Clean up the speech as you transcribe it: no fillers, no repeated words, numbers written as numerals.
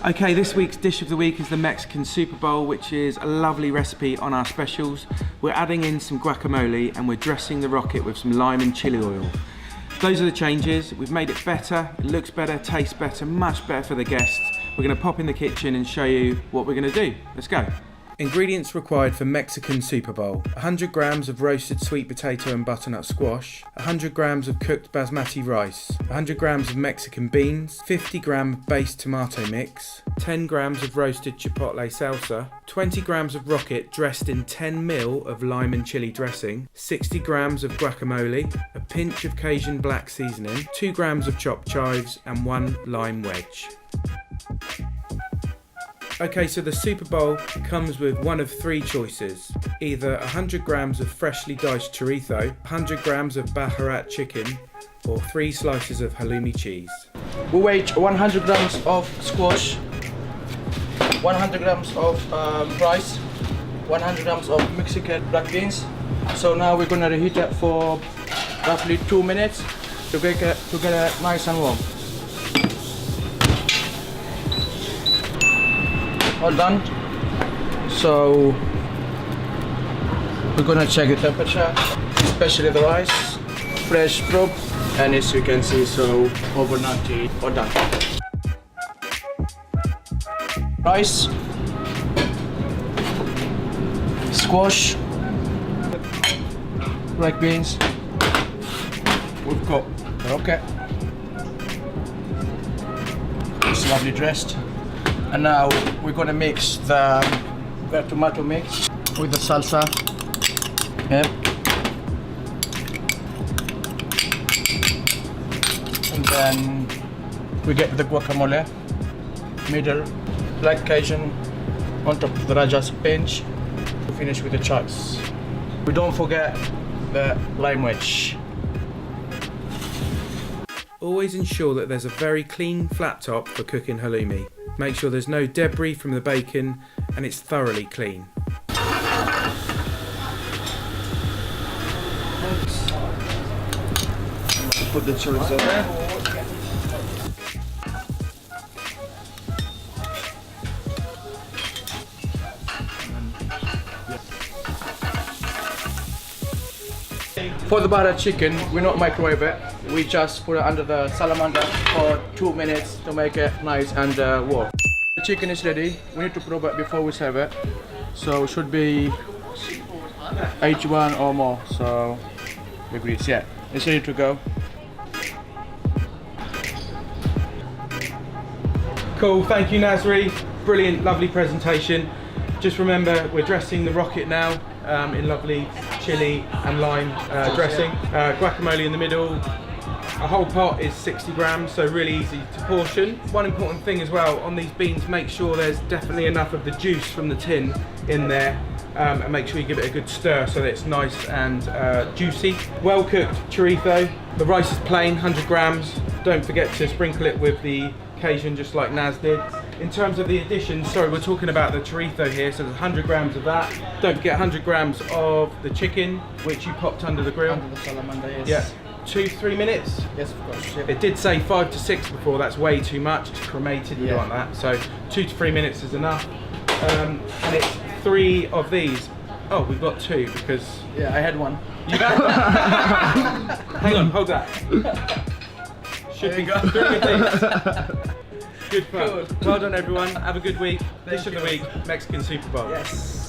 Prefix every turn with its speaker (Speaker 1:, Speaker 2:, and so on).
Speaker 1: Okay, this week's dish of the week is the Mexican Super Bowl, which is a lovely recipe on our specials. We're adding in some guacamole and we're dressing the rocket with some lime and chili oil. Those are the changes. We've made it better, it looks better, tastes better, much better for the guests. We're going to pop in the kitchen and show you what we're going to do. Let's go. Ingredients required for Mexican Super Bowl: 100 grams of roasted sweet potato and butternut squash, 100 grams of cooked basmati rice, 100 grams of Mexican beans, 50 gram base tomato mix, 10 grams of roasted chipotle salsa, 20 grams of rocket dressed in 10 ml of lime and chili dressing, 60 grams of guacamole, a pinch of Cajun black seasoning, 2 grams of chopped chives and 1 lime wedge. Okay, so the Super Bowl comes with one of 3 choices: either 100 grams of freshly diced chorizo, 100 grams of baharat chicken, or 3 slices of halloumi cheese.
Speaker 2: We weigh 100 grams of squash, 100 grams of rice, 100 grams of Mexican black beans. So now we're gonna reheat it for roughly 2 minutes to get it nice and warm. All done. So we're gonna check the temperature, especially the rice, fresh prop, and as you can see, so over 90, all done. Rice, squash, black beans. We've got rocket. It's lovely dressed. And now we're gonna mix the tomato mix with the salsa. Yep. And then we get the guacamole, middle, black Cajun on top of the Raja's pinch. We finish with the chives. We don't forget the lime wedge.
Speaker 1: Always ensure that there's a very clean flat top for cooking halloumi. Make sure there's no debris from the bacon and it's thoroughly clean.
Speaker 2: Put the chorizo there. For the butter chicken, we not microwave it. We just put it under the salamander for 2 minutes to make it nice and warm. The chicken is ready. We need to probe it before we serve it. So it should be 81 or more. So degrees, yeah. It's ready to go.
Speaker 1: Cool, thank you Nasri. Brilliant, lovely presentation. Just remember, we're dressing the rocket now in lovely chili and lime dressing. Guacamole in the middle. A whole pot is 60 grams, so really easy to portion. One important thing as well, on these beans, make sure there's definitely enough of the juice from the tin in there, and make sure you give it a good stir so that it's nice and juicy. Well cooked chorizo. The rice is plain, 100 grams. Don't forget to sprinkle it with the Cajun, just like Naz did. In terms of the additions, sorry, we're talking about the chorizo here, so there's 100 grams of that. Don't forget 100 grams of the chicken, which you popped under the grill.
Speaker 2: Under the salamander, yes.
Speaker 1: Yeah. 2-3 minutes?
Speaker 2: Yes, of course. Yep.
Speaker 1: It did say 5 to 6 before, that's way too much. It's cremated, you don't want that. So 2 to 3 minutes is enough. And it's 3 of these. Oh, we've got 2 because...
Speaker 2: Yeah, I had 1.
Speaker 1: You had one? Hang on, hold that. Should be 3 of these. Good fun. Cool. Well done everyone, have a good week. Dish of the week, Mexican Super Bowl.
Speaker 2: Yes.